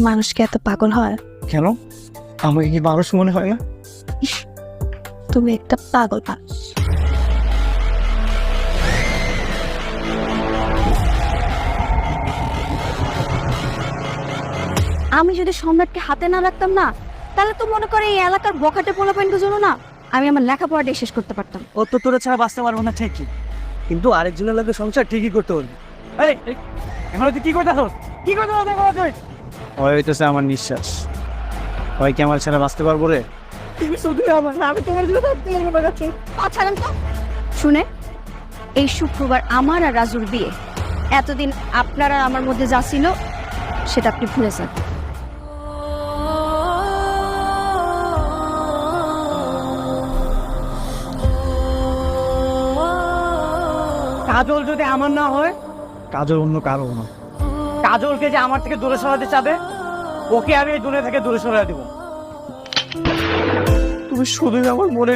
মানুষ কি এত পাগল হয়? কেন? আমাকে কি মানুষ মনে হয় না? তুমি একটা পাগল মানুষ। আমি যদি সম্রাটকে হাতে না রাখতাম না, তাহলে তো মনে করে এই এলাকার বখাটে পোলাপাইনকে জন্য না আমি আমার লেখাপড়াটাই শেষ করতে পারতাম। ও তো তোরা ছাড়া বাঁচতে পারবো না ঠিকই, কিন্তু আরেকজনের লোকের সংসার ঠিকই করতে পারবি। এখন তুই কি করতে কি করতে হইতেছে আমার নিঃশ্বাস। হয় কি আমার ছাড়া বাঁচতে পারবো রে? তুমি শুধু আমার না, আমি তোমার জন্য থাকতে পারবো না। ছাড়েন তো। শুনে, এই শুক্রবার আমার আর রাজুর বিয়ে। এতদিন আপনারা আমার মধ্যে যা ছিল সেটা আপনি ভুলে যান। কাজল যদি আমার না হয়, কাজল অন্য কারো না। কাজলকে যে আমার থেকে দূরে সরাতে চাবে, ওকে আমি এই দুনিয়া থেকে দূরে সরাই দিব। তুমি শুধুই আমার মনে